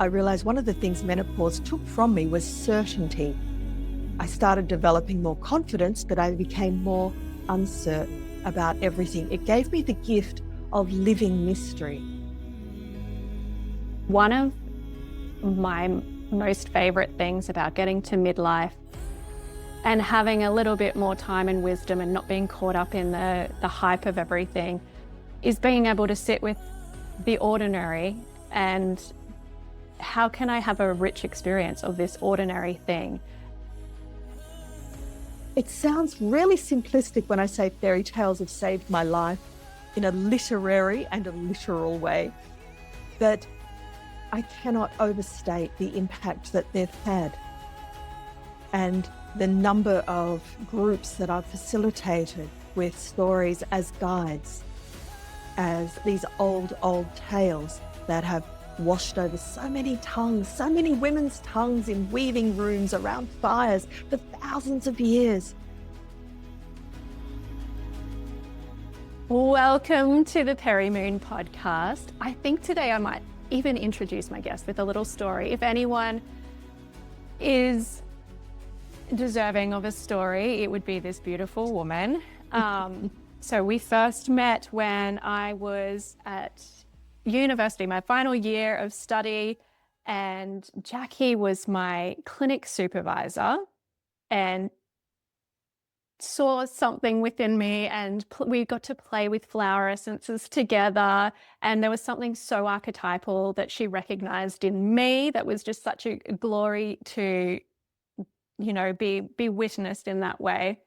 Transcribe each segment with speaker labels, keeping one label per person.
Speaker 1: I realized one of the things menopause took from me was certainty. I started developing more confidence, but I became more uncertain about everything. It gave me the gift of living mystery.
Speaker 2: One of my most favorite things about getting to midlife and having a little bit more time and wisdom and not being caught up in the hype of everything is being able to sit with the ordinary and how can I have a rich experience of this ordinary thing?
Speaker 1: It sounds really simplistic when I say fairy tales have saved my life in a literary and a literal way, but I cannot overstate the impact that they've had. And the number of groups that I've facilitated with stories as guides, as these old tales that have washed over so many tongues, so many women's tongues in weaving rooms around fires for thousands of years.
Speaker 2: Welcome to the Peri Moon podcast. I think today I might even introduce my guest with a little story. If anyone is deserving of a story, it would be this beautiful woman. So we first met when I was at university, my final year of study, and Jackie was my clinic supervisor and saw something within me, and we got to play with flower essences together, and there was something so archetypal that she recognized in me that was just such a glory to, you know, be witnessed in that way.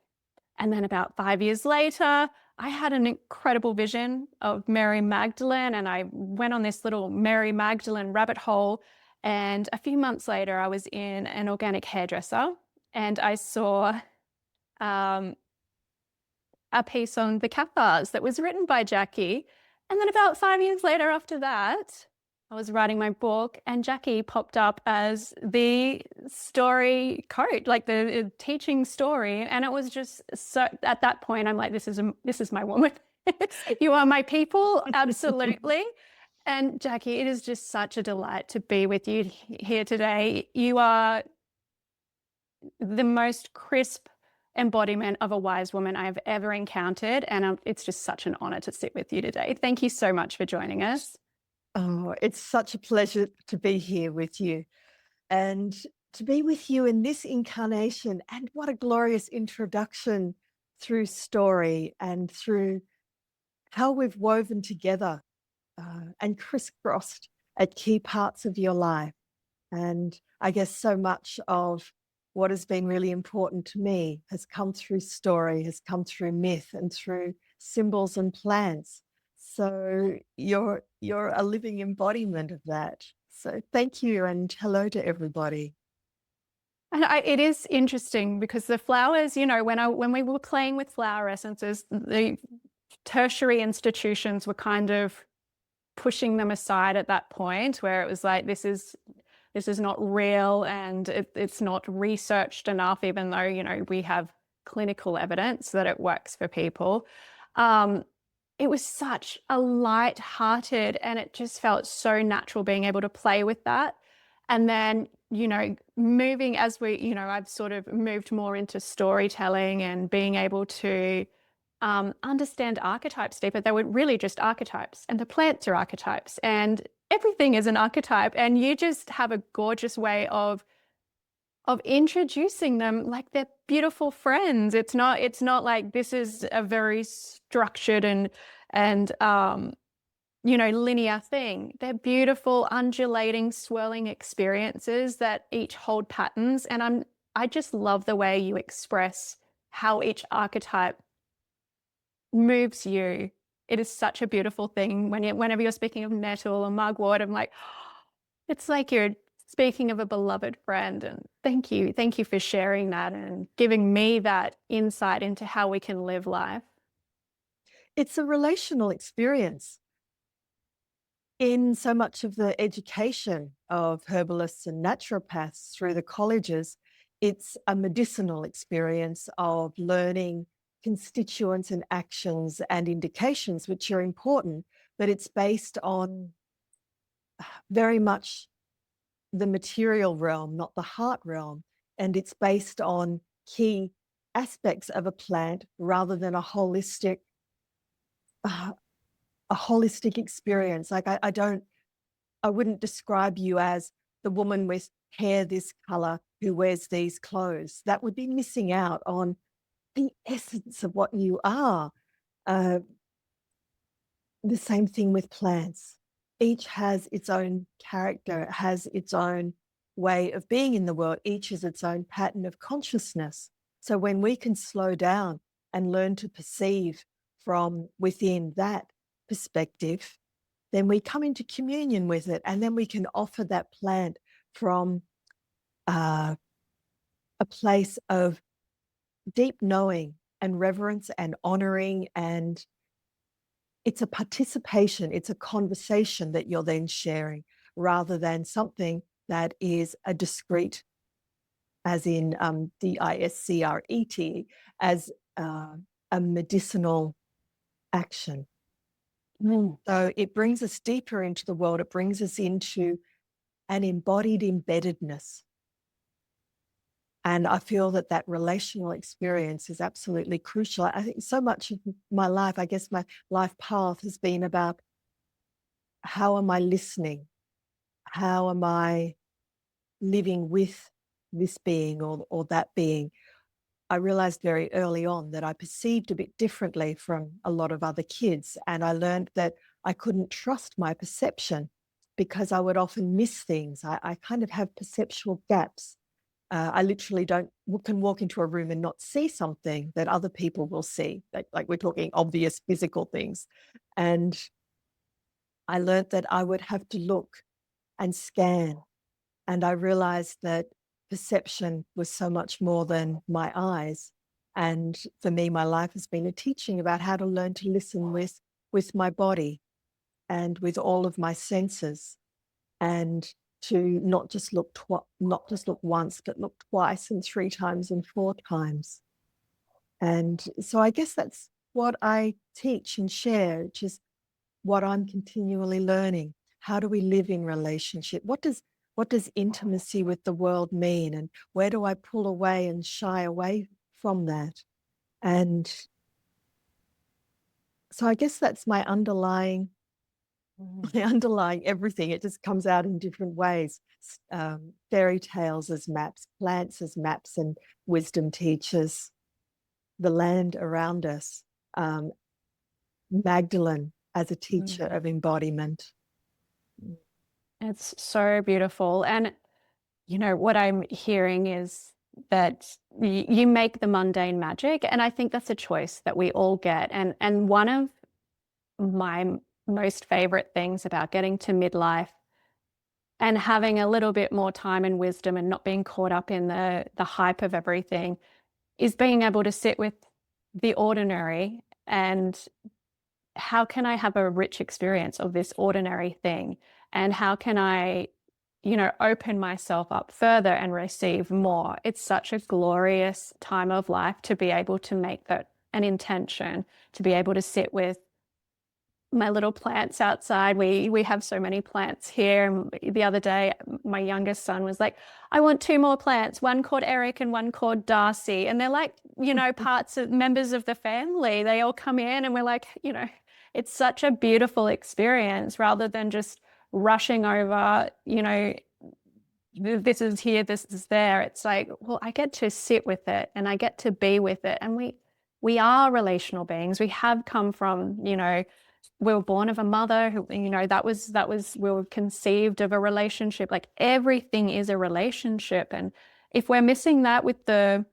Speaker 2: And then about 5 years later, I had an incredible vision of Mary Magdalene, and I went on this little Mary Magdalene rabbit hole. And a few months later, I was in an organic hairdresser and I saw a piece on the cathars that was written by Jackie. And then about 5 years later after that, I was writing my book and Jackie popped up as the story coach, like the teaching story. And it was just so, at that point, I'm like, this is my woman. You are my people. Absolutely. And Jackie, it is just such a delight to be with you here today. You are the most crisp embodiment of a wise woman I have ever encountered. And it's just such an honor to sit with you today. Thank you so much for joining us.
Speaker 1: Oh, it's such a pleasure to be here with you and to be with you in this incarnation. And what a glorious introduction through story and through how we've woven together and crisscrossed at key parts of your life. And I guess so much of what has been really important to me has come through story, has come through myth and through symbols and plants. So you're a living embodiment of that. So thank you and hello to everybody.
Speaker 2: And it is interesting because the flowers, you know, when we were playing with flower essences, the tertiary institutions were kind of pushing them aside at that point where it was like, this is not real and it's not researched enough, even though, you know, we have clinical evidence that it works for people. It was such a light-hearted and it just felt so natural being able to play with that. And then, you know, moving as we, you know, I've sort of moved more into storytelling and being able to understand archetypes deeper. They were really just archetypes, and the plants are archetypes, and everything is an archetype. And you just have a gorgeous way of introducing them like they're beautiful friends. It's not like this is a very structured and you know, linear thing. They're beautiful, undulating, swirling experiences that each hold patterns. And I just love the way you express how each archetype moves you. It is such a beautiful thing whenever you're speaking of nettle or mugwort. I'm like, it's like you're speaking of a beloved friend. And thank you for sharing that and giving me that insight into how we can live life.
Speaker 1: It's a relational experience. In so much of the education of herbalists and naturopaths through the colleges, it's a medicinal experience of learning constituents and actions and indications, which are important, but it's based on very much the material realm, not the heart realm. And it's based on key aspects of a plant rather than a holistic experience. Like I wouldn't describe you as the woman with hair this color who wears these clothes. That would be missing out on the essence of what you are. The same thing with plants. Each has its own character, it has its own way of being in the world. Each is its own pattern of consciousness. So when we can slow down and learn to perceive from within that perspective, then we come into communion with it, and then we can offer that plant from a place of deep knowing and reverence and honoring, and it's a participation, it's a conversation that you're then sharing rather than something that is a discrete, as in DISCRET, as a medicinal action. So it brings us deeper into the world. It brings us into an embodied embeddedness. And I feel that that relational experience is absolutely crucial. I think so much of my life, I guess my life path has been about how am I listening? How am I living with this being or that being? I realized very early on that I perceived a bit differently from a lot of other kids. And I learned that I couldn't trust my perception because I would often miss things. I kind of have perceptual gaps. I literally can walk into a room and not see something that other people will see. Like we're talking obvious physical things. And I learned that I would have to look and scan. And I realized that perception was so much more than my eyes. And for me, my life has been a teaching about how to learn to listen with my body and with all of my senses, and to not just look once, but look twice and 3 times and 4 times. And so I guess that's what I teach and share, which is what I'm continually learning. How do we live in relationship? What does intimacy with the world mean? And where do I pull away and shy away from that? And so I guess that's my underlying everything. It just comes out in different ways. Fairy tales as maps, plants as maps and wisdom teachers, the land around us, Magdalene as a teacher of embodiment.
Speaker 2: It's so beautiful. And, you know, what I'm hearing is that you make the mundane magic. And I think that's a choice that we all get. And one of my most favorite things about getting to midlife and having a little bit more time and wisdom and not being caught up in the hype of everything is being able to sit with the ordinary and how can I have a rich experience of this ordinary thing? And how can I, you know, open myself up further and receive more? It's such a glorious time of life to be able to make that an intention, to be able to sit with my little plants outside. We have so many plants here. The other day, my youngest son was like, I want 2 more plants, one called Eric and one called Darcy. And they're like, you know, members of the family. They all come in and we're like, you know, it's such a beautiful experience rather than just rushing over, you know, this is here, this is there. It's like, well, I get to sit with it and I get to be with it. And we are relational beings. We have come from, you know, we were born of a mother who, you know, that was we were conceived of a relationship. Like everything is a relationship. And if we're missing that with the,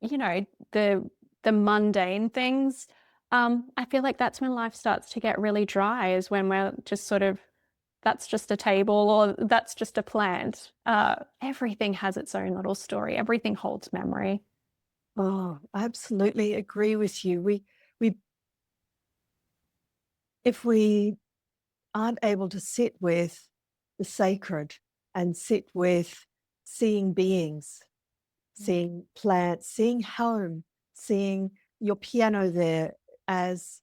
Speaker 2: you know, the mundane things, I feel like that's when life starts to get really dry, is when we're just sort of, that's just a table or that's just a plant. Everything has its own little story. Everything holds memory.
Speaker 1: Oh, I absolutely agree with you. We if we aren't able to sit with the sacred and sit with seeing beings, seeing plants, seeing home, seeing your piano there as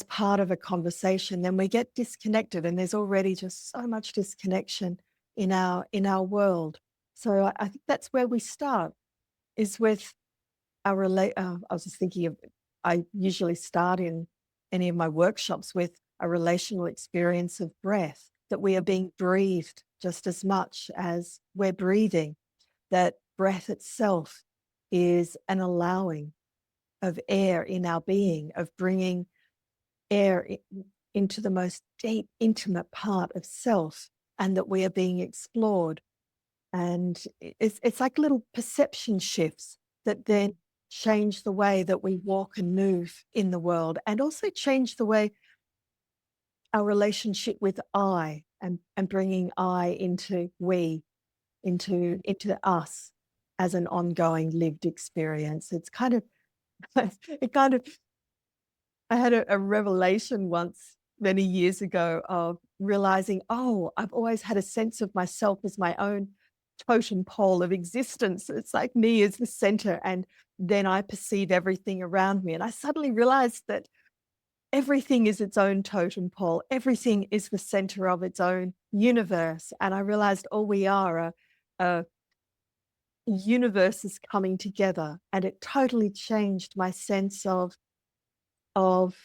Speaker 1: part of a conversation, then we get disconnected, and there's already just so much disconnection in our world. So I think that's where we start, is with our I was just thinking of, I usually start in any of my workshops with a relational experience of breath, that we are being breathed just as much as we're breathing, that breath itself is an allowing of air in our being, of bringing air into the most deep, intimate part of self, and that we are being explored. And it's like little perception shifts that then change the way that we walk and move in the world, and also change the way our relationship with I, and bringing I into we, into us as an ongoing lived experience. It's kind of, it kind of, I had a revelation once many years ago of realizing, oh, I've always had a sense of myself as my own totem pole of existence. It's like me as the center, and then I perceive everything around me. And I suddenly realized that everything is its own totem pole. Everything is the center of its own universe. And I realized all we are universes coming together. And it totally changed my sense of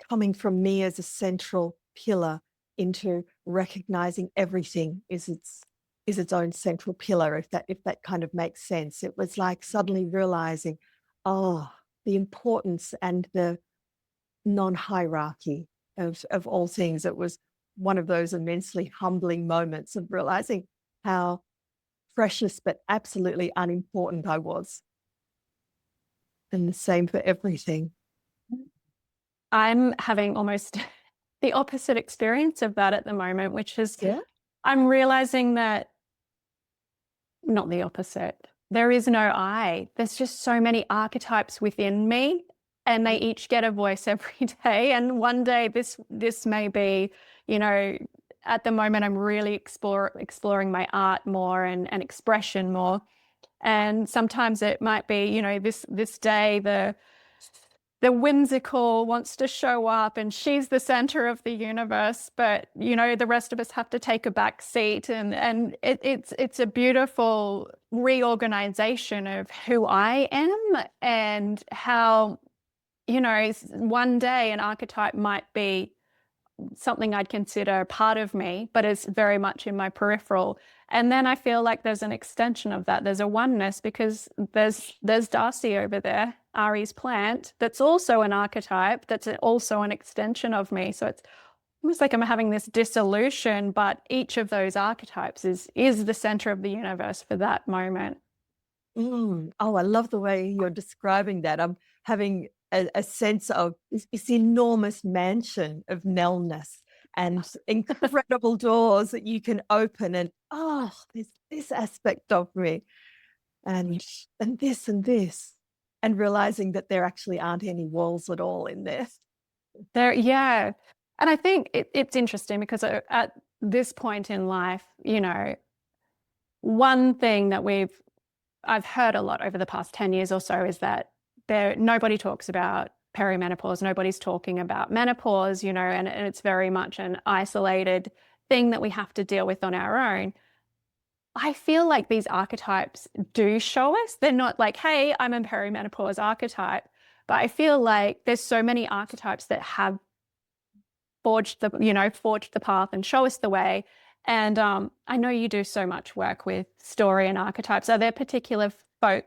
Speaker 1: coming from me as a central pillar into recognizing everything is its own central pillar, if that kind of makes sense. It was like suddenly realizing, oh, the importance and the non-hierarchy of all things. It was one of those immensely humbling moments of realizing how precious but absolutely unimportant I was. And the same for everything.
Speaker 2: I'm having almost the opposite experience of that at the moment, which is
Speaker 1: Yeah.
Speaker 2: I'm realizing that not the opposite. There is no I. There's just so many archetypes within me, and they each get a voice every day. And one day this may be, you know, at the moment I'm really exploring my art more and expression more. And sometimes it might be, you know, this day the whimsical wants to show up and she's the center of the universe, but you know the rest of us have to take a back seat, and it's a beautiful reorganization of who I am, and how, you know, one day an archetype might be something I'd consider part of me, but it's very much in my peripheral. And then I feel like there's an extension of that. There's a oneness, because there's Darcy over there, Ari's plant, that's also an archetype, that's also an extension of me. So it's almost like I'm having this dissolution, but each of those archetypes is the center of the universe for that moment.
Speaker 1: Oh, I love the way you're describing that. I'm having a sense of this enormous mansion of Nellness, and incredible doors that you can open, and oh, there's this aspect of me, and this and this, and realizing that there actually aren't any walls at all in there.
Speaker 2: There, yeah. And I think it's interesting because at this point in life, you know, one thing that I've heard a lot over the past 10 years or so is that nobody talks about perimenopause, nobody's talking about menopause, you know, and it's very much an isolated thing that we have to deal with on our own. I feel like these archetypes do show us. They're not like, hey, I'm a perimenopause archetype, but I feel like there's so many archetypes that have forged the path and show us the way. And I know you do so much work with story and archetypes. Are there particular folk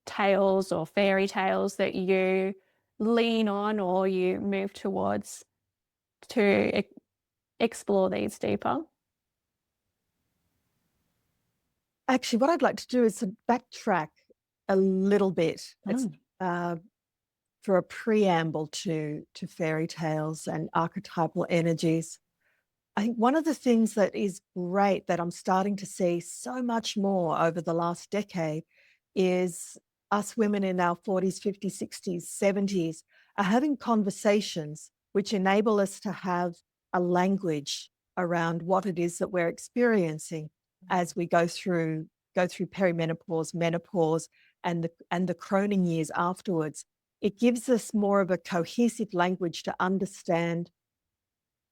Speaker 2: tales or fairy tales that you lean on or you move towards to explore these deeper?
Speaker 1: Actually, what I'd like to do is to backtrack a little bit. It's for a preamble to fairy tales and archetypal energies. I think one of the things that is great that I'm starting to see so much more over the last decade is us women in our 40s, 50s, 60s, 70s are having conversations which enable us to have a language around what it is that we're experiencing as we go through perimenopause, menopause, and the croning years afterwards. It gives us more of a cohesive language to understand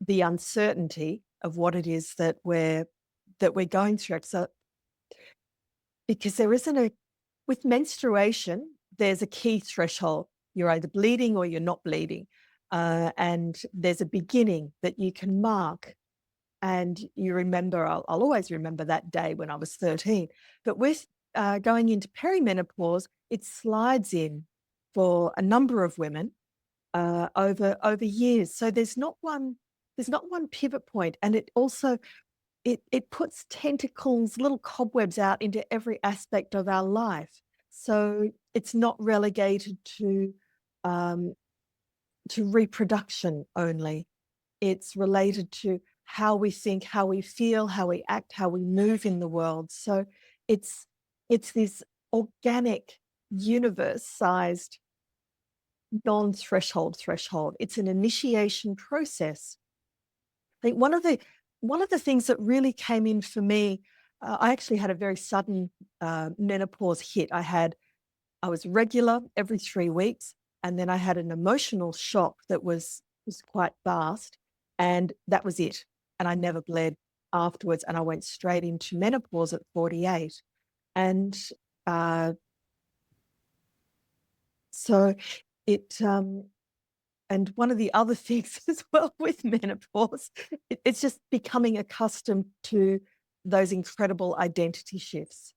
Speaker 1: the uncertainty of what it is that we're that we're going through. So, because there isn't with menstruation, there's a key threshold. You're either bleeding or you're not bleeding. And there's a beginning that you can mark. And you remember, I'll always remember that day when I was 13. But with going into perimenopause, it slides in for a number of women over years. So there's not one pivot point, and it also it puts tentacles, little cobwebs out into every aspect of our life. So it's not relegated um, to reproduction only. It's related to how we think, how we feel, how we act, how we move in the world. So it's this organic, universe-sized, non-threshold threshold. It's an initiation process. I think one of the things that really came in for me, I actually had a very sudden menopause hit. I was regular every 3 weeks, and then I had an emotional shock that was quite fast, and that was it. And I never bled afterwards, and I went straight into menopause at 48. And so it and one of the other things as well with menopause, it's just becoming accustomed to those incredible identity shifts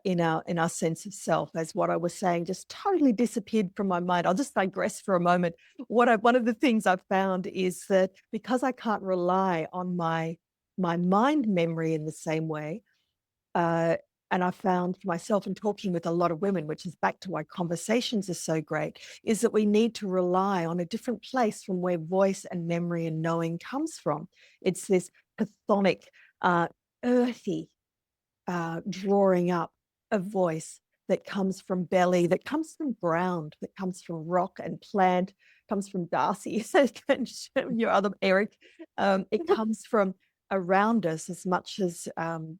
Speaker 1: in our sense of self. As what I was saying just totally disappeared from my mind. I'll just digress for a moment. One of the things I've found is that because I can't rely on my mind memory in the same way, uh, and I found for myself and talking with a lot of women, which is back to why conversations are so great, is that we need to rely on a different place from where voice and memory and knowing comes from. It's this chthonic, earthy drawing up of voice that comes from belly, that comes from ground, that comes from rock and plant, comes from Darcy, your other Eric. It comes from around us as much as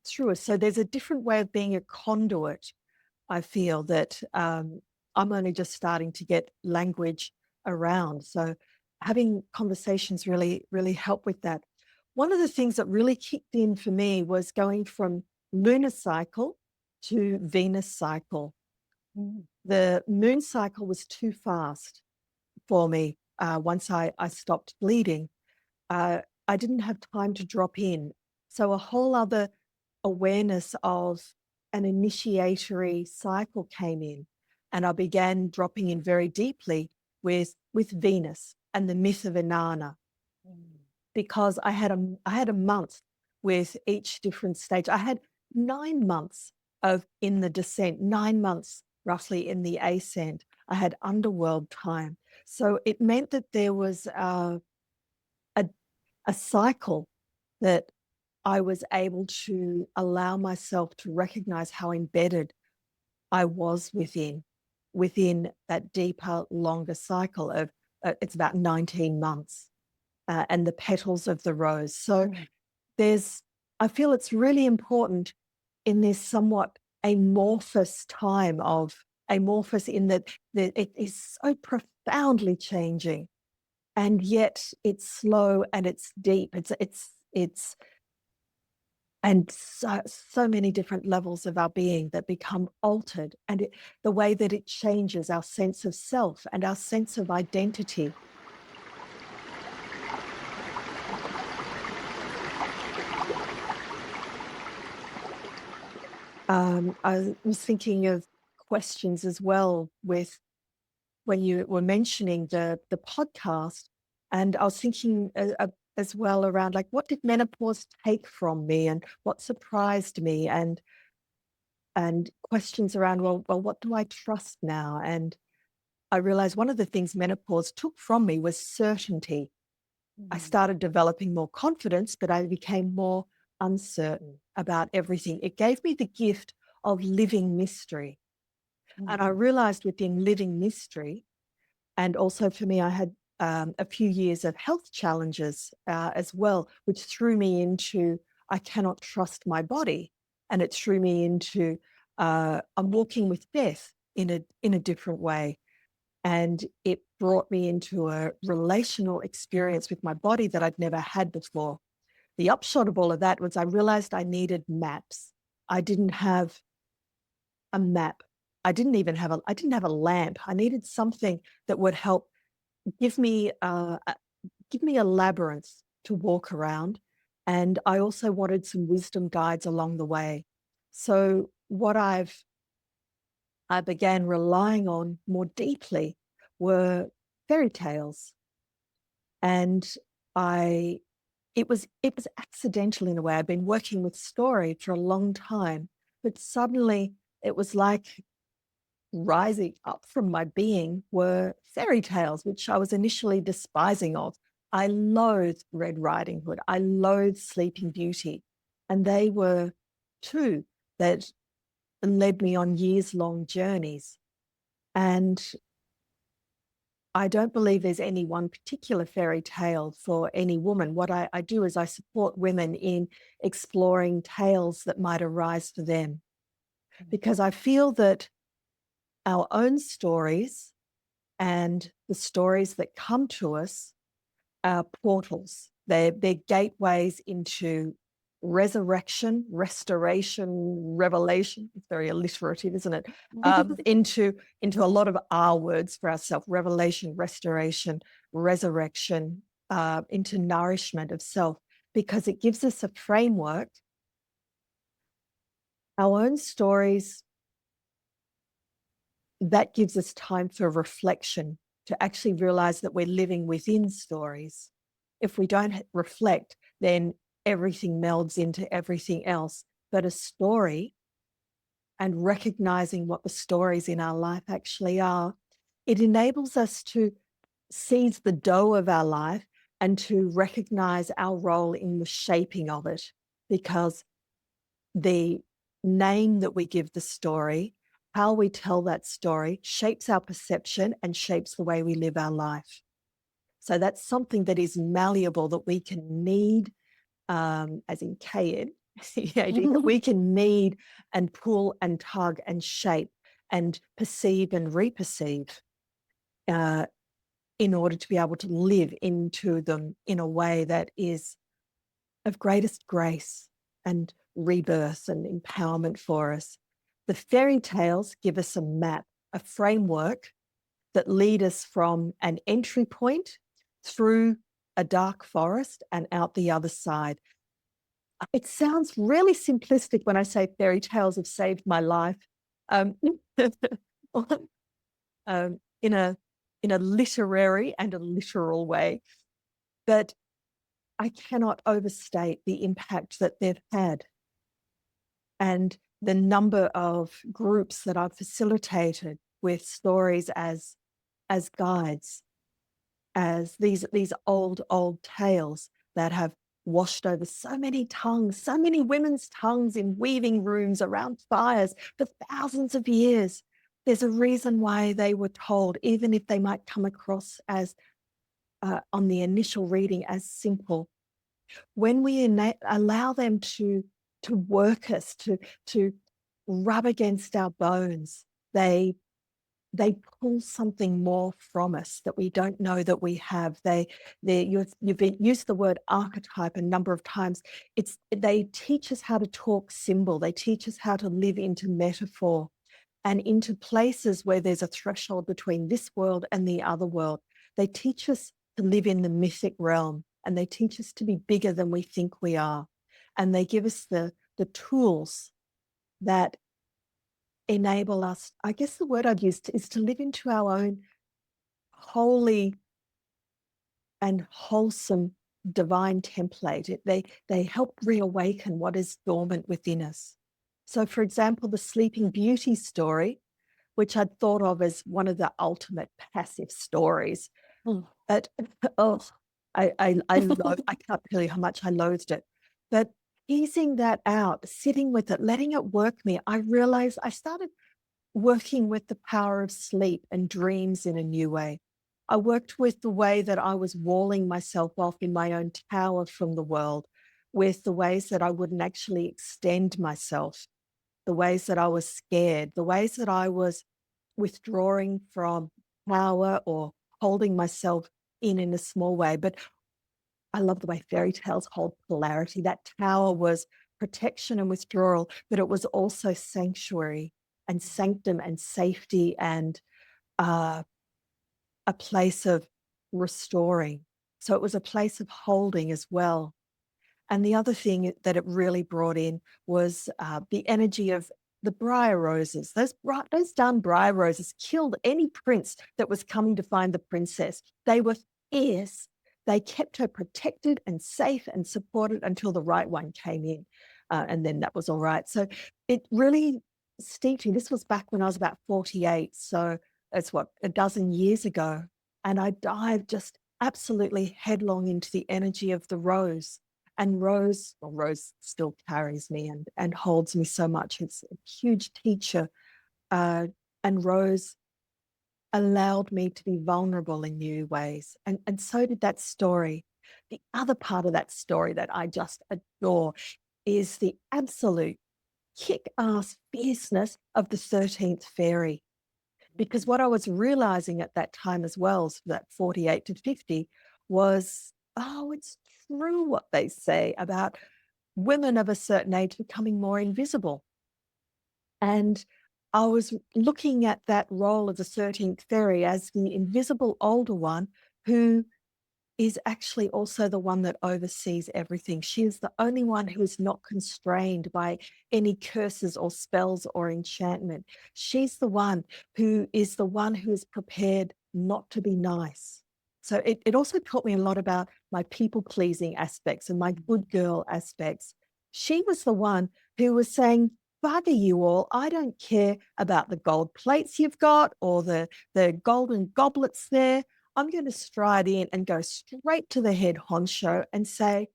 Speaker 1: through us. So there's a different way of being a conduit. I feel that I'm only just starting to get language around. So having conversations really help with that. One of the things that really kicked in for me was going from lunar cycle to Venus cycle. The moon cycle was too fast for me once I stopped bleeding. I didn't have time to drop in. So a whole other awareness of an initiatory cycle came in, and I began dropping in very deeply with Venus and the myth of Inanna, because I had a month with each different stage. I had 9 months of in the descent, 9 months roughly in the ascent. I had underworld time. So it meant that there was a cycle that I was able to allow myself to recognize how embedded I was within that deeper, longer cycle of it's about 19 months and the petals of the rose. So I feel it's really important in this somewhat amorphous time of amorphous in that it is so profoundly changing, and yet it's slow and it's deep. It's and so many different levels of our being that become altered, and the way that it changes our sense of self and our sense of identity. I was thinking of questions as well with when you were mentioning the podcast, and I was thinking as well around like what did menopause take from me and what surprised me, and questions around well what do I trust now? And I realized one of the things menopause took from me was certainty. I started developing more confidence, but I became more uncertain about everything. It gave me the gift of living mystery. And I realized within living mystery, and also for me, I had a few years of health challenges as well, which threw me into I cannot trust my body. And it threw me into I'm walking with death in a different way. And it brought me into a relational experience with my body that I'd never had before. the upshot of all of that was I realized I needed maps. I didn't have a map. I didn't have a lamp. I needed something that would help give me a labyrinth to walk around. And I also wanted some wisdom guides along the way. So what I began relying on more deeply were fairy tales. And it was accidental in a way. I've been working with story for a long time, but suddenly it was like rising up from my being were fairy tales, which I was initially despising of. I loathed Red Riding Hood. I loathed Sleeping Beauty. And they were two that led me on years-long journeys. And I don't believe there's any one particular fairy tale for any woman. What I do is I support women in exploring tales that might arise for them, because I feel that our own stories and the stories that come to us are portals. They're gateways into resurrection, restoration, revelation. It's very alliterative, isn't it? Into a lot of R words for ourselves: revelation, restoration, resurrection, into nourishment of self, because it gives us a framework. Our own stories, that gives us time for reflection, to actually realize that we're living within stories. If we don't reflect, then everything melds into everything else. But a story, and recognizing what the stories in our life actually are, it enables us to seize the dough of our life and to recognize our role in the shaping of it, because the name that we give the story, how we tell that story, shapes our perception and shapes the way we live our life. So that's something that is malleable, that we can knead, as in K-N, C-A-D, that we can knead and pull and tug and shape and perceive and reperceive, in order to be able to live into them in a way that is of greatest grace and rebirth and empowerment for us. The fairy tales give us a map, a framework that lead us from an entry point through a dark forest and out the other side. It sounds really simplistic when I say fairy tales have saved my life, um, in a literary and a literal way, but I cannot overstate the impact that they've had, and the number of groups that I've facilitated with stories as guides, as these old tales that have washed over so many tongues, so many women's tongues in weaving rooms around fires for thousands of years. There's a reason why they were told, even if they might come across as, on the initial reading, as simple. When we allow them to work us, to rub against our bones, they pull something more from us that we don't know that we have. You've used the word archetype a number of times. They teach us how to talk symbol. They teach us how to live into metaphor and into places where there's a threshold between this world and the other world. They teach us to live in the mythic realm, and they teach us to be bigger than we think we are. And they give us the tools that enable us, I guess the word I'd use is to live into our own holy and wholesome divine template. They help reawaken what is dormant within us. So, for example, the Sleeping Beauty story, which I'd thought of as one of the ultimate passive stories. But I can't tell you how much I loathed it. But easing that out, sitting with it, letting it work me, I realized I started working with the power of sleep and dreams in a new way. I worked with the way that I was walling myself off in my own tower from the world, with the ways that I wouldn't actually extend myself, the ways that I was scared, the ways that I was withdrawing from power or holding myself in a small way. But I love the way fairy tales hold polarity. That tower was protection and withdrawal, but it was also sanctuary and sanctum and safety and uh, a place of restoring. So it was a place of holding as well. And the other thing that it really brought in was the energy of the briar roses. Those darn briar roses killed any prince that was coming to find the princess. They were fierce. They kept her protected and safe and supported until the right one came in. And then that was all right. So it really steeped me. This was back when I was about 48. So it's a dozen years ago. And I dived just absolutely headlong into the energy of the rose. And Rose still carries me and holds me so much. It's a huge teacher. And Rose allowed me to be vulnerable in new ways. And so did that story. The other part of that story that I just adore is the absolute kick-ass fierceness of the 13th fairy. Because what I was realizing at that time as well, so that 48 to 50, was, oh, it's true what they say about women of a certain age becoming more invisible. And I was looking at that role of the 13th fairy as the invisible older one who is actually also the one that oversees everything. She is the only one who is not constrained by any curses or spells or enchantment. She's the one who is prepared not to be nice. So it also taught me a lot about my people-pleasing aspects and my good girl aspects. She was the one who was saying, bugger you all, I don't care about the gold plates you've got or the golden goblets there. I'm going to stride in and go straight to the head honcho and say,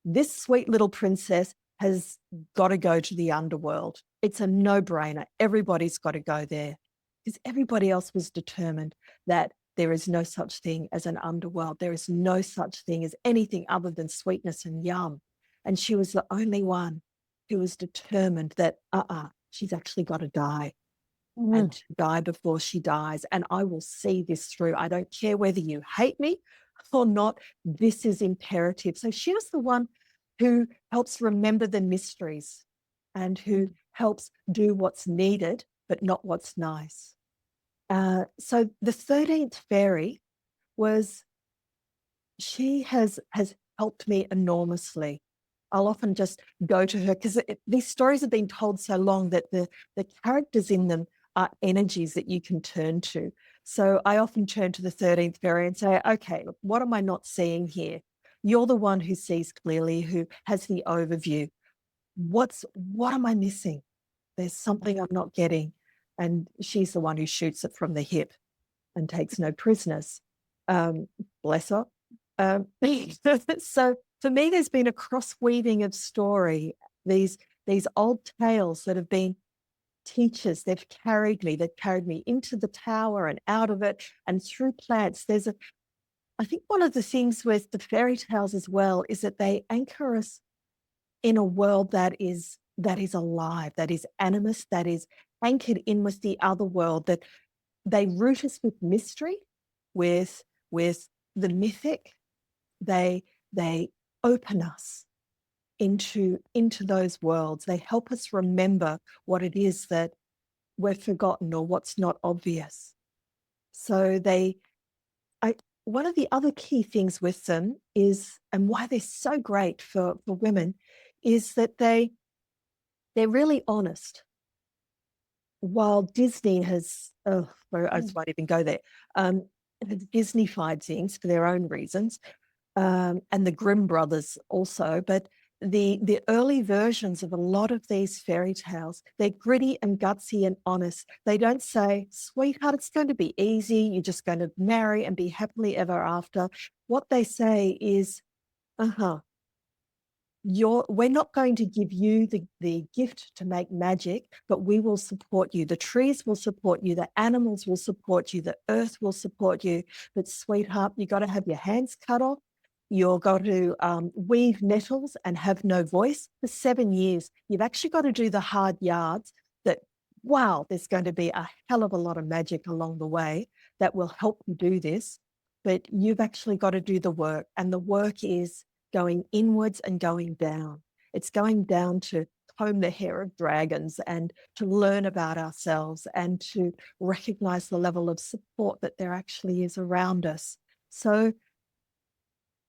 Speaker 1: this sweet little princess has got to go to the underworld. It's a no-brainer. Everybody's got to go there because everybody else was determined that there is no such thing as an underworld. There is no such thing as anything other than sweetness and yum. And she was the only one who was determined that, she's actually got to die. And to die before she dies. And I will see this through. I don't care whether you hate me or not. This is imperative. So she was the one who helps remember the mysteries and who helps do what's needed, but not what's nice. So the 13th fairy she has helped me enormously. I'll often just go to her because these stories have been told so long that the characters in them are energies that you can turn to. So I often turn to the 13th fairy and say, okay, look, what am I not seeing here? You're the one who sees clearly, who has the overview. What am I missing? There's something I'm not getting. And she's the one who shoots it from the hip and takes no prisoners. Bless her. So for me, there's been a cross weaving of story, these old tales that have been teachers. They've carried me into the tower and out of it and through plants. I think one of the things with the fairy tales as well is that they anchor us in a world that is alive, that is animist, that is anchored in with the other world, that they root us with mystery, with the mythic. They open us into those worlds. They help us remember what it is that we've forgotten or what's not obvious. So one of the other key things with them is, and why they're so great for women, is that they're really honest. While Disney has, I just won't even go there, Disney-fied things for their own reasons, and the Grimm brothers also, but the early versions of a lot of these fairy tales, they're gritty and gutsy and honest. They don't say, sweetheart, it's going to be easy. You're just going to marry and be happily ever after. What they say is, we're not going to give you the gift to make magic, but we will support you. The trees will support you. The animals will support you. The earth will support you. But sweetheart, you got to have your hands cut off. You're going to weave nettles and have no voice for 7 years. You've actually got to do the hard yards wow, there's going to be a hell of a lot of magic along the way that will help you do this. but you've actually got to do the work. And the work is going inwards and going down. It's going down to comb the hair of dragons and to learn about ourselves and to recognize the level of support that there actually is around us. So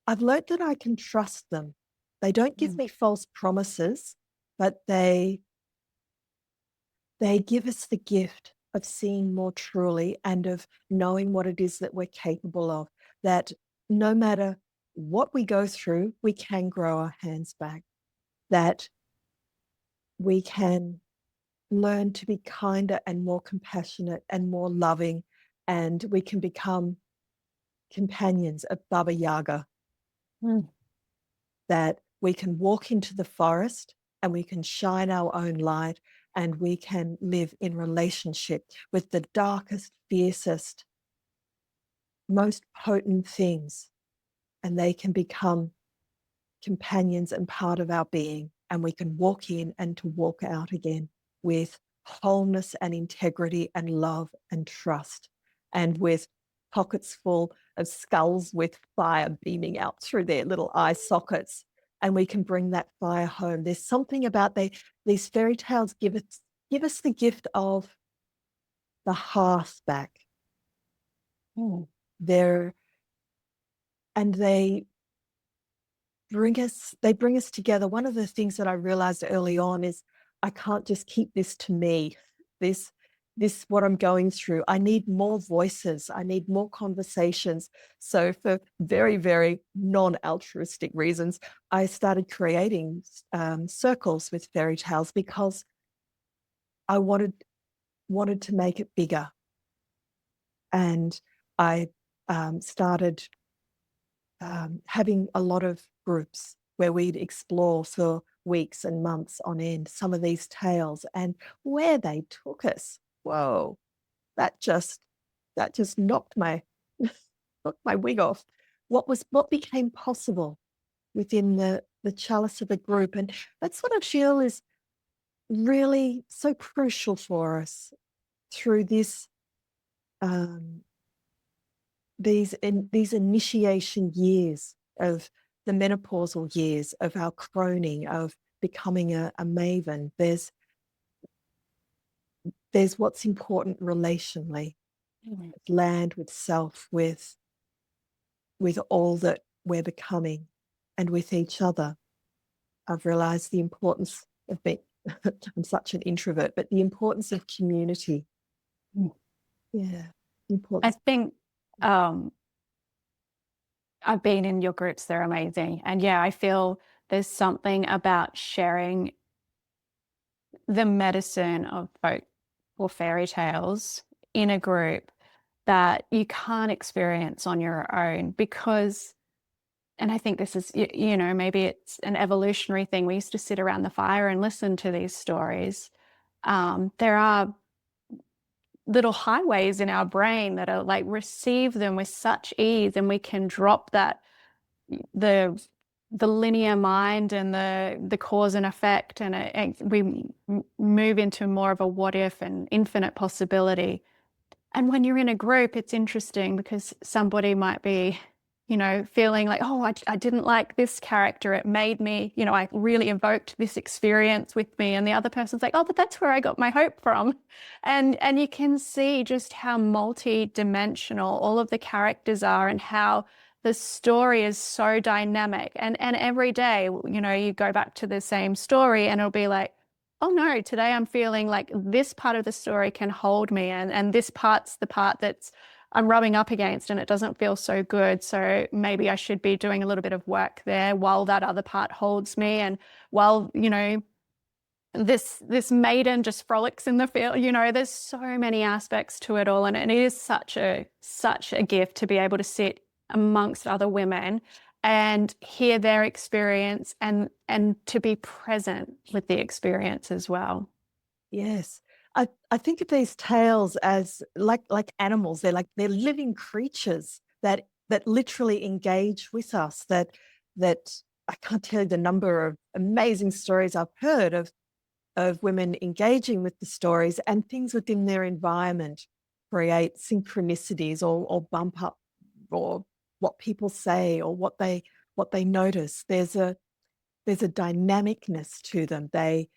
Speaker 1: I've learned that I can trust them. They don't give me false promises, but they give us the gift of seeing more truly and of knowing what it is that we're capable of, that no matter what we go through, we can grow our hands back, that we can learn to be kinder and more compassionate and more loving, and we can become companions of Baba Yaga, that we can walk into the forest and we can shine our own light and we can live in relationship with the darkest, fiercest, most potent things, and they can become companions and part of our being, and we can walk in and to walk out again with wholeness and integrity and love and trust, and with pockets full of skulls with fire beaming out through their little eye sockets, and we can bring that fire home. There's something about these fairy tales give us the gift of the hearth back. They're and they bring us together. One of the things that I realized early on is I can't just keep this to me. This what I'm going through. I need more voices. I need more conversations. So for very, very non-altruistic reasons, I started creating circles with fairy tales because I wanted to make it bigger. And I started having a lot of groups where we'd explore for weeks and months on end some of these tales, and where they took us, whoa, that just knocked my knocked my wig off. What became possible within the chalice of a group, and that's what I feel is really so crucial for us through this these initiation years of the menopausal years of our croning, of becoming a maven. There's what's important relationally, with land, with self, with all that we're becoming, and with each other. I've realized the importance of being, I'm such an introvert, but the importance of community. Yeah,
Speaker 2: I
Speaker 1: important.
Speaker 2: think I've been in your groups, they're amazing. And yeah, I feel there's something about sharing the medicine of folk or fairy tales in a group that you can't experience on your own, because, and I think this is, you know, maybe it's an evolutionary thing. We used to sit around the fire and listen to these stories. There are little highways in our brain that are like, receive them with such ease, and we can drop that the linear mind and the cause and effect, and we move into more of a what if and infinite possibility. And when you're in a group, it's interesting because somebody might be, you know, feeling like, oh, I didn't like this character. It made me, you know, I really evoked this experience with me. And the other person's like, oh, but that's where I got my hope from. And you can see just how multi-dimensional all of the characters are, and how the story is so dynamic. And every day, you know, you go back to the same story and it'll be like, oh no, today I'm feeling like this part of the story can hold me, and this part's the part that's I'm rubbing up against and it doesn't feel so good. So maybe I should be doing a little bit of work there while that other part holds me, and while, you know, this maiden just frolics in the field. You know, there's so many aspects to it all, and it is such a gift to be able to sit amongst other women and hear their experience, and to be present with the experience as well.
Speaker 1: Yes. I think of these tales as like animals. They're living creatures that literally engage with us, that I can't tell you the number of amazing stories I've heard of women engaging with the stories, and things within their environment create synchronicities or bump up or what people say or what they notice. There's a dynamicness to them. They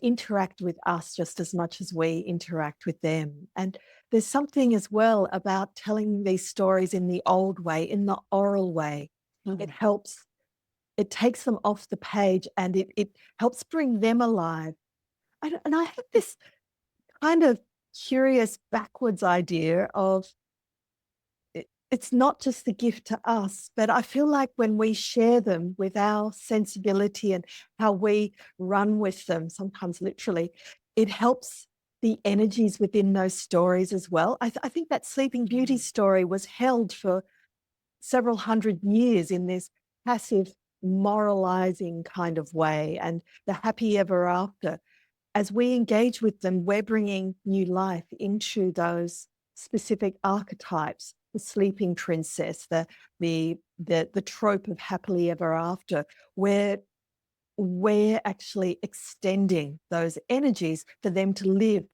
Speaker 1: interact with us just as much as we interact with them. And there's something as well about telling these stories in the old way, in the oral way. It helps, it takes them off the page, and it helps bring them alive. And I have this kind of curious backwards idea of it's not just the gift to us, but I feel like when we share them with our sensibility and how we run with them, sometimes literally, it helps the energies within those stories as well. I think that Sleeping Beauty story was held for several hundred years in this passive moralizing kind of way, and the happy ever after. As we engage with them, we're bringing new life into those specific archetypes, the sleeping princess, the trope of happily ever after, where we're actually extending those energies for them to live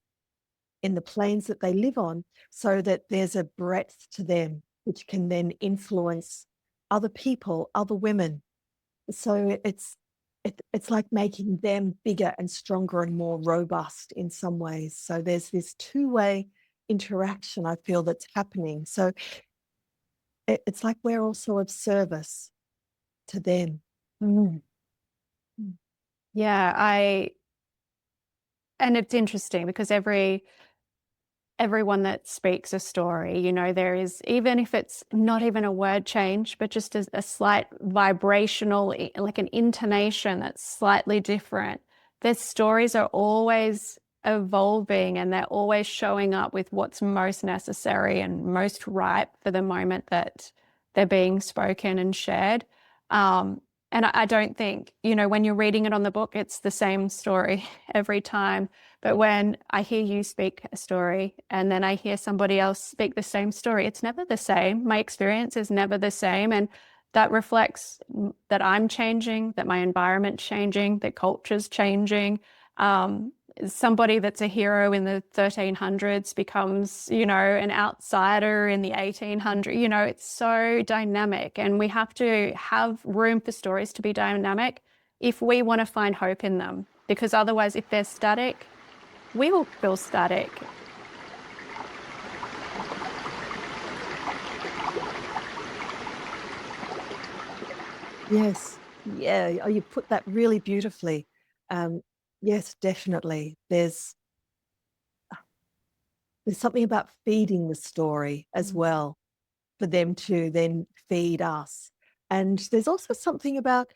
Speaker 1: in the planes that they live on, so that there's a breadth to them which can then influence other people, other women. So it's like making them bigger and stronger and more robust in some ways. So there's this two-way interaction, I feel, that's happening. So it's like we're also of service to them.
Speaker 2: Yeah, and it's interesting because everyone that speaks a story, you know, there is, even if it's not even a word change, but just a slight vibrational, like an intonation that's slightly different, their stories are always evolving, and they're always showing up with what's most necessary and most ripe for the moment that they're being spoken and shared. And I don't think, you know, when you're reading it on the book, it's the same story every time. But when I hear you speak a story and then I hear somebody else speak the same story, it's never the same. My experience is never the same. And that reflects that I'm changing, that my environment's changing, that culture's changing. Somebody that's a hero in the 1300s becomes, you know, an outsider in the 1800s. You know, it's so dynamic, and we have to have room for stories to be dynamic if we want to find hope in them, because otherwise, if they're static, we will feel static.
Speaker 1: Yes. Yeah. Oh, you put that really beautifully. Yes, definitely. There's something about feeding the story as well, for them to then feed us. And there's also something about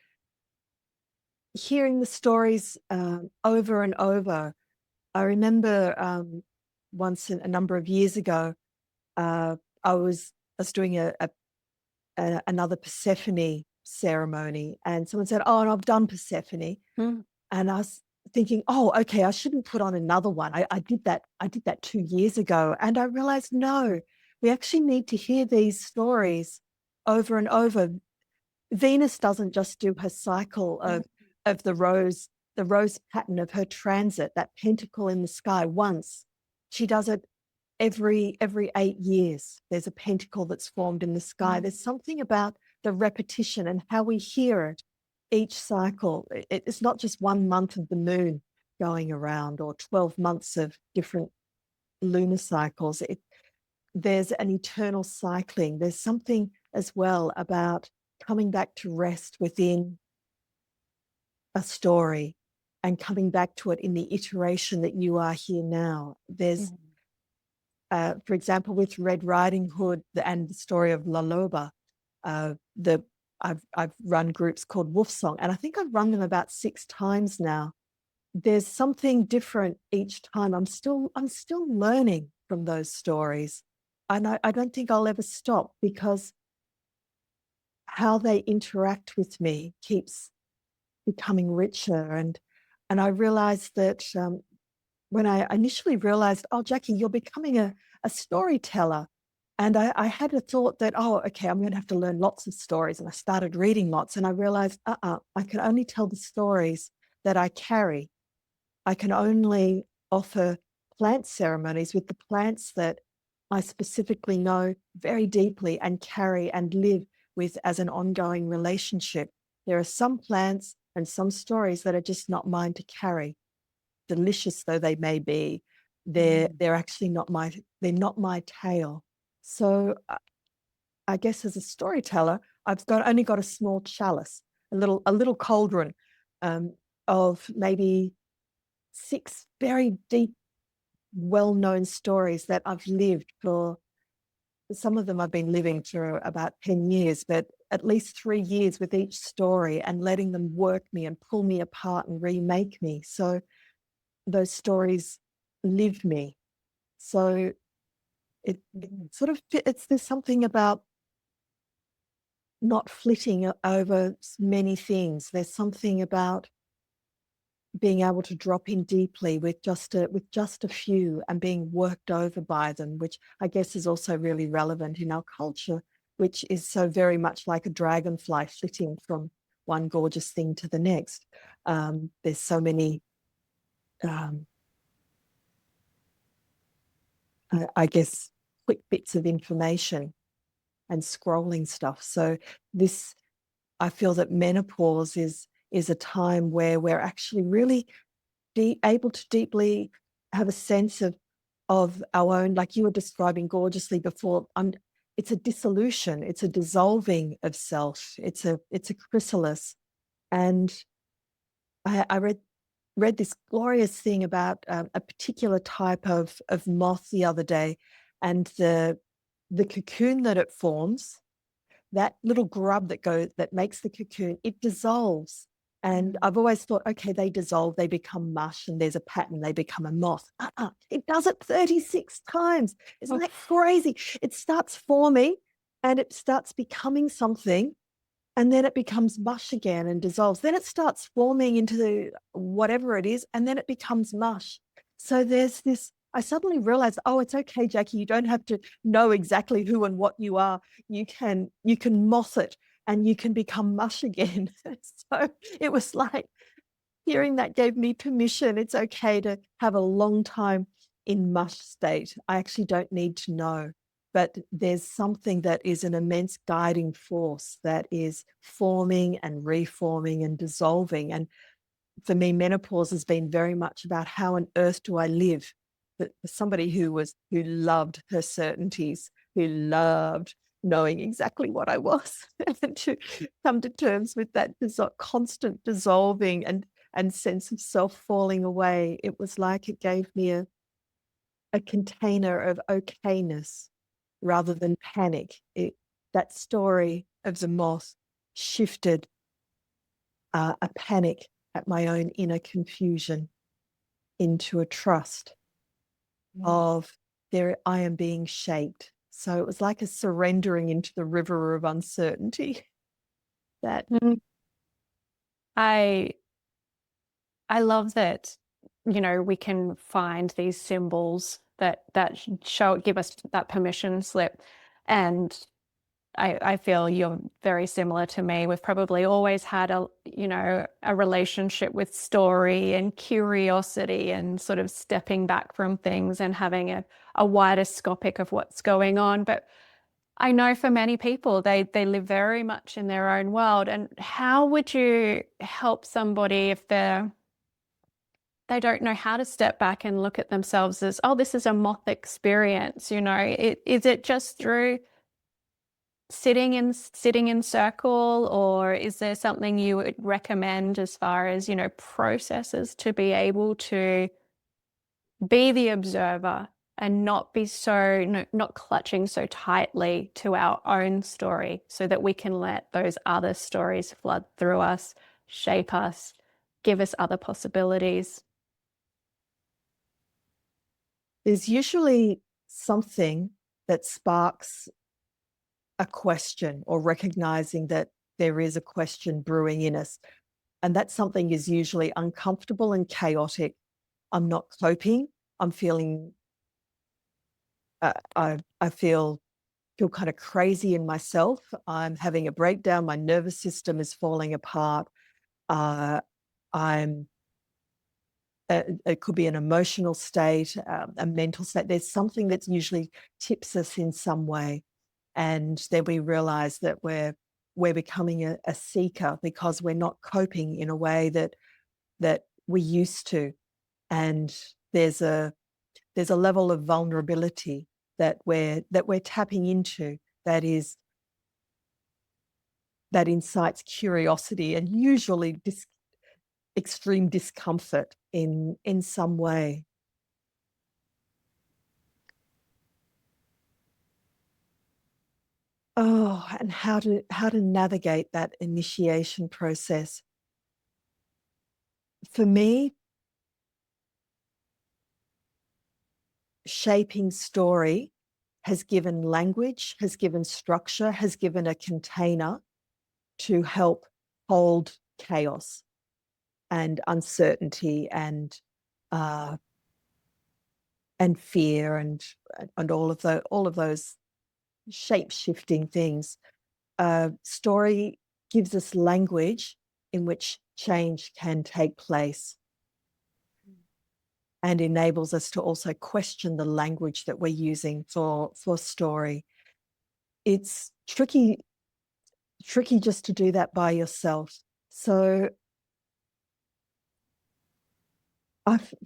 Speaker 1: hearing the stories over and over. I remember once a number of years ago, I was doing another Persephone ceremony, and someone said, "Oh, and I've done Persephone," and I was thinking, "Oh, okay, I shouldn't put on another one. I did that. I did that 2 years ago," and I realized, no, we actually need to hear these stories over and over. Venus doesn't just do her cycle of the rose pattern of her transit, that pentacle in the sky, once. She does it every 8 years. There's a pentacle that's formed in the sky. There's something about the repetition and how we hear it each cycle. It's not just 1 month of the moon going around, or 12 months of different lunar cycles. There's an eternal cycling. There's something as well about coming back to rest within a story and coming back to it in the iteration that you are here now. There's, for example, with Red Riding Hood and the story of La Loba, I've run groups called Wolf Song, and I think I've run them about 6 times now. There's something different each time. I'm still learning from those stories, and I don't think I'll ever stop, because how they interact with me keeps becoming richer. And I realized that when I initially realized, oh, Jackie, you're becoming a storyteller. And I had a thought that, oh, okay, I'm going to have to learn lots of stories. And I started reading lots, and I realized, I can only tell the stories that I carry. I can only offer plant ceremonies with the plants that I specifically know very deeply and carry and live with as an ongoing relationship. There are some plants and some stories that are just not mine to carry. Delicious though they may be, they're actually not they're not my tale. So I guess as a storyteller, I've only got a small chalice, a little cauldron of maybe 6 very deep, well-known stories that I've lived for. Some of them I've been living for about 10 years, but at least 3 years with each story, and letting them work me and pull me apart and remake me. So those stories live me. So it sort of there's something about not flitting over many things. There's something about being able to drop in deeply with just a few and being worked over by them, which I guess is also really relevant in our culture, which is so very much like a dragonfly flitting from one gorgeous thing to the next. There's so many, I guess, quick bits of information and scrolling stuff. So this, I feel that menopause is a time where we're actually really able to deeply have a sense of our own, like you were describing gorgeously before. It's a dissolution, it's a dissolving of self, it's a chrysalis. And I read this glorious thing about a particular type of moth the other day, and the cocoon that it forms, that little grub that makes the cocoon, it dissolves. And I've always thought, okay, they dissolve, they become mush, and there's a pattern, they become a moth. It does it 36 times. Isn't that crazy? It starts forming and it starts becoming something, and then it becomes mush again and dissolves. Then it starts forming into whatever it is, and then it becomes mush. So there's this, I suddenly realized, oh, it's okay, Jackie, you don't have to know exactly who and what you are. You can moth it and you can become mush again. So it was like, hearing that gave me permission. It's okay to have a long time in mush state. I actually don't need to know. But there's something that is an immense guiding force that is forming and reforming and dissolving. And for me, menopause has been very much about how on earth do I live? But for somebody who loved her certainties, who loved knowing exactly what I was, and to come to terms with that constant dissolving and sense of self falling away, it was like it gave me a container of okayness rather than panic. That story of the moth shifted a panic at my own inner confusion into a trust of there I am being shaped. So it was like a surrendering into the river of uncertainty. That
Speaker 2: I love that, you know, we can find these symbols that give us that permission slip. And I feel you're very similar to me. We've probably always had a relationship with story and curiosity and sort of stepping back from things and having a wider scopic of what's going on. But I know for many people, they live very much in their own world. And how would you help somebody if they don't know how to step back and look at themselves as, oh, this is a moth experience, you know? Is it just through sitting in circle, or is there something you would recommend as far as, you know, processes to be able to be the observer and not be not clutching so tightly to our own story, so that we can let those other stories flood through us, shape us, give us other possibilities?
Speaker 1: there's usually something that sparks a question, or recognizing that there is a question brewing in us. And that something is usually uncomfortable and chaotic. I'm not coping. I'm feeling, I feel kind of crazy in myself. I'm having a breakdown. My nervous system is falling apart. I'm it could be an emotional state, a mental state. There's something that usually tips us in some way. And then we realize that we're becoming a seeker because we're not coping in a way that we used to. And there's a level of vulnerability that we're tapping into that incites curiosity and usually extreme discomfort in some way. Oh, and how to navigate that initiation process. For me, shaping story has given language, has given structure, has given a container to help hold chaos and uncertainty and fear and all of those shape-shifting things. Story gives us language in which change can take place and enables us to also question the language that we're using for story. It's tricky just to do that by yourself. So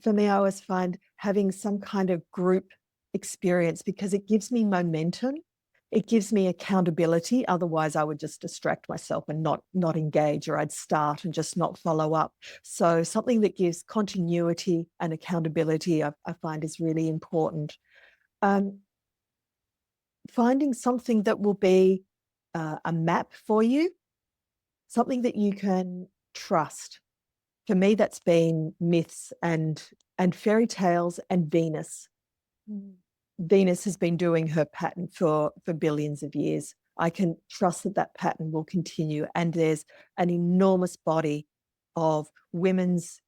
Speaker 1: for me, I always find having some kind of group experience, because it gives me momentum. It gives me accountability. Otherwise, I would just distract myself and not engage, or I'd start and just not follow up. So something that gives continuity and accountability, I find, is really important. Finding something that will be a map for you, something that you can trust. For me, that's been myths and fairy tales and Venus. Venus has been doing her pattern for billions of years. I can trust that pattern will continue. And there's an enormous body of women's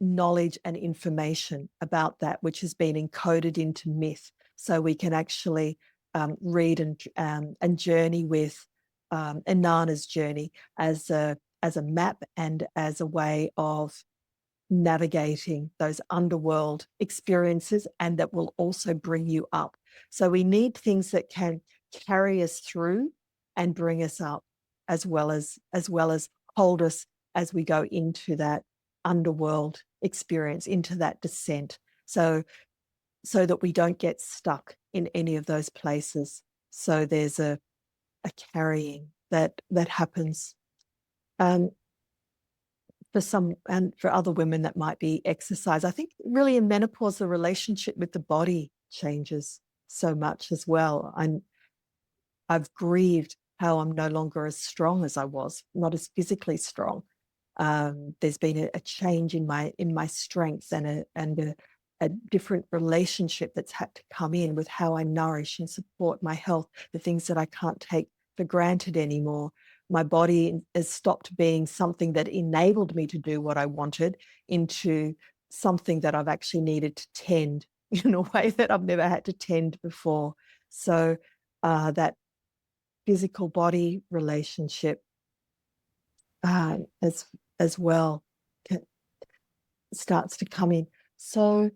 Speaker 1: knowledge and information about that, which has been encoded into myth. So we can actually read and journey with Inanna's journey as a map and as a way of navigating those underworld experiences, and that will also bring you up. So we need things that can carry us through and bring us up, as well as hold us as we go into that underworld experience, into that descent, so that we don't get stuck in any of those places. So there's a carrying that happens. For some, and for other women, that might be exercise. I think really in menopause, the relationship with the body changes so much as well. I've grieved how I'm no longer as strong as I was, not as physically strong. There's been a change in my strength and a different relationship that's had to come in with how I nourish and support my health, the things that I can't take for granted anymore. My body has stopped being something that enabled me to do what I wanted into something that I've actually needed to tend in a way that I've never had to tend before. So that physical body relationship as well starts to come in. So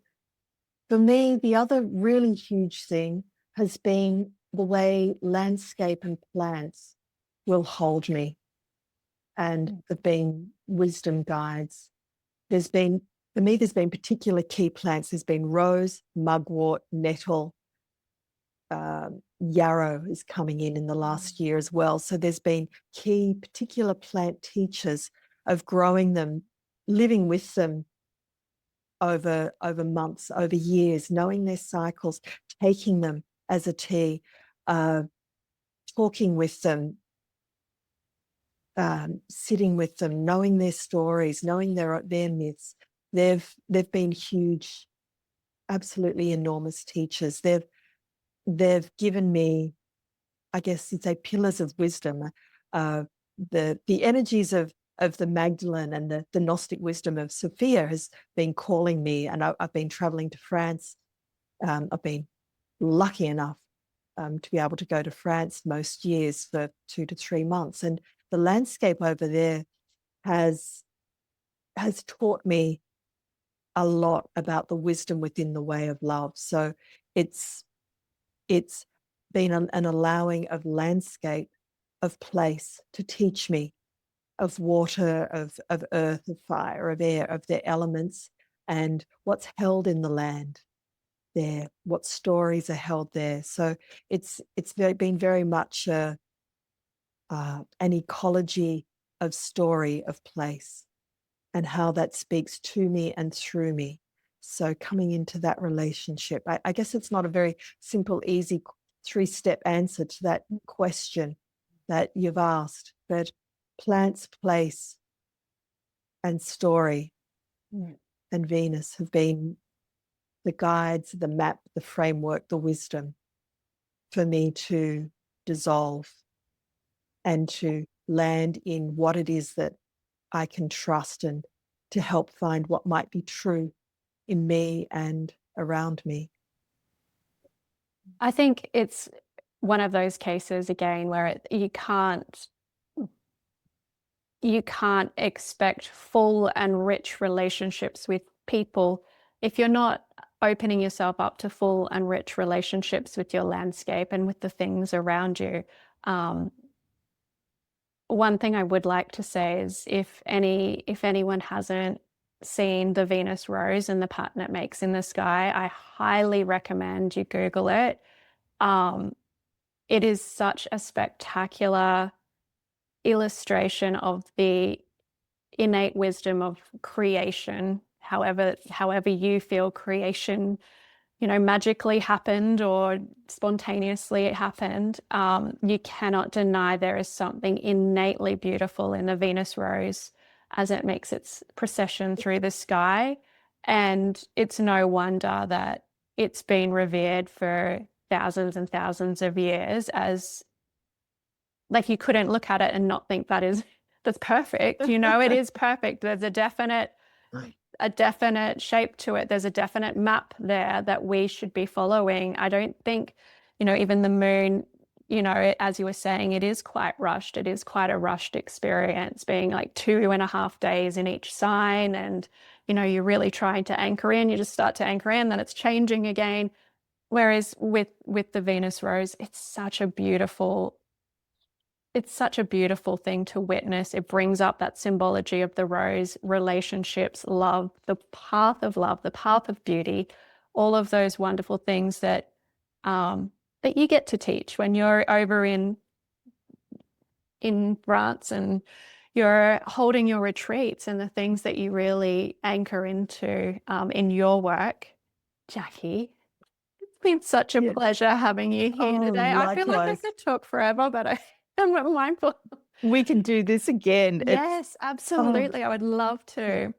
Speaker 1: for me, the other really huge thing has been the way landscape and plants will hold me, and have been wisdom guides. For me, there's been particular key plants. There's been rose, mugwort, nettle, yarrow is coming in the last year as well. So there's been key particular plant teachers of growing them, living with them over months, over years, knowing their cycles, taking them as a tea, talking with them, sitting with them, knowing their stories, knowing their myths. They've been huge, absolutely enormous teachers. They've given me, I guess you'd say, pillars of wisdom. The energies of the Magdalene and the Gnostic wisdom of Sophia has been calling me, and I've been traveling to France. I've been lucky enough to be able to go to France most years for 2 to 3 months, and the landscape over there has taught me a lot about the wisdom within the way of love. So it's been an allowing of landscape, of place to teach me, of water, of earth, of fire, of air, of their elements, and what's held in the land there, what stories are held there. So it's been very much an ecology of story, of place, and how that speaks to me and through me. So coming into that relationship, I guess it's not a very simple, easy 3-step answer to that question that you've asked, but plants, place, and story and Venus have been the guides, the map, the framework, the wisdom for me to dissolve and to land in what it is that I can trust, and to help find what might be true in me and around me.
Speaker 2: I think it's one of those cases again where you can't expect full and rich relationships with people if you're not opening yourself up to full and rich relationships with your landscape and with the things around you. One thing I would like to say is if anyone hasn't seen the Venus rose and the pattern it makes in the sky, I highly recommend you Google it. It is such a spectacular illustration of the innate wisdom of creation, however you feel creation, magically happened or spontaneously it happened. You cannot deny there is something innately beautiful in the Venus rose as it makes its procession through the sky. And it's no wonder that it's been revered for thousands and thousands of years as, like, you couldn't look at it and not think that's perfect. It is perfect. There's a definite shape to it. There's a definite map there that we should be following. I don't think, even the moon, as you were saying, it is quite rushed. It is quite a rushed experience, being like 2.5 days in each sign. And, you're really trying to anchor in. You just start to anchor in, then it's changing again. Whereas with the Venus rose, it's such a beautiful thing to witness. It brings up that symbology of the rose, relationships, love, the path of beauty, all of those wonderful things that you get to teach when you're over in France and you're holding your retreats, and the things that you really anchor into in your work. Jackie, it's been such a pleasure having you here today.
Speaker 1: Likewise.
Speaker 2: I feel like I could talk forever, but I'm mindful.
Speaker 1: We can do this again.
Speaker 2: Yes, absolutely. I would love to.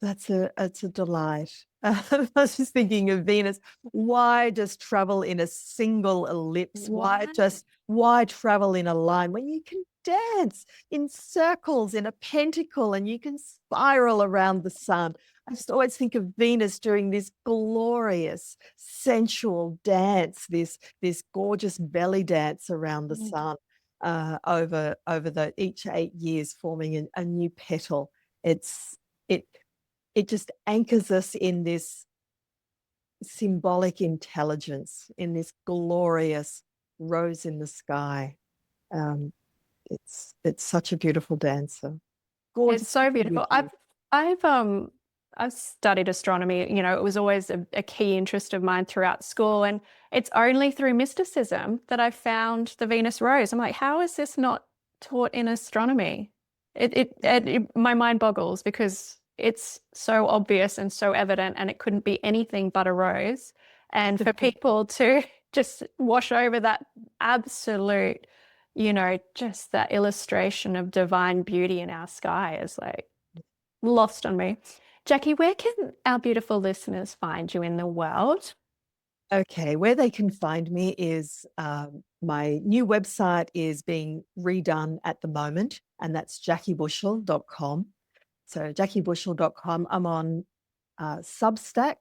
Speaker 1: It's a delight. I was just thinking of Venus. Why just travel in a single ellipse? Why travel in a line when you can dance in circles in a pentacle and you can spiral around the sun? I just always think of Venus doing this glorious sensual dance, this gorgeous belly dance around the sun over the each 8 years, forming a new petal. It just anchors us in this symbolic intelligence, in this glorious rose in the sky. It's such a beautiful dancer. Gorgeous.
Speaker 2: It's so beautiful. I've studied astronomy. It was always a key interest of mine throughout school, and it's only through mysticism that I found the Venus rose. I'm like, how is this not taught in astronomy? My mind boggles because it's so obvious and so evident, and it couldn't be anything but a rose. And for people to just wash over that absolute, just that illustration of divine beauty in our sky is like lost on me. Jackie, where can our beautiful listeners find you in the world?
Speaker 1: Okay, where they can find me is my new website is being redone at the moment, and that's jackiebushell.com. So jackiebushell.com. I'm on Substack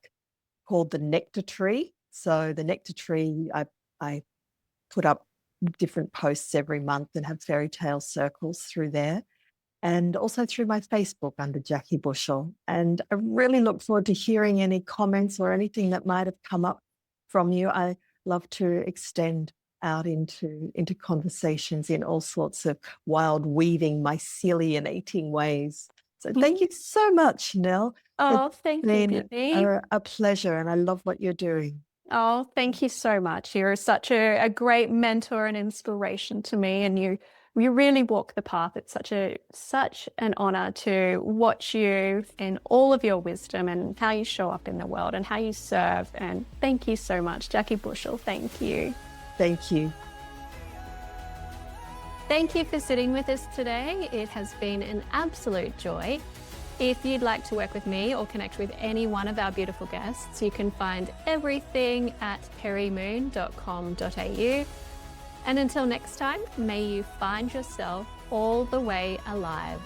Speaker 1: called the Nectar Tree. So the Nectar Tree, I put up different posts every month and have fairy tale circles through there. and also through my Facebook under Jackie Bushell. And I really look forward to hearing any comments or anything that might have come up from you. I love to extend out into conversations in all sorts of wild, weaving, mycelianating ways. So thank you so much, Nelle.
Speaker 2: Oh, thank you,
Speaker 1: Been
Speaker 2: Peri.
Speaker 1: a pleasure, and I love what you're doing.
Speaker 2: Oh, thank you so much. You're such a great mentor and inspiration to me, and you really walk the path. It's such an honor to watch you in all of your wisdom and how you show up in the world and how you serve. And thank you so much, Jackie Bushell. Thank you.
Speaker 1: Thank you.
Speaker 2: Thank you for sitting with us today. It has been an absolute joy. If you'd like to work with me or connect with any one of our beautiful guests, you can find everything at perimoon.com.au. And until next time, may you find yourself all the way alive.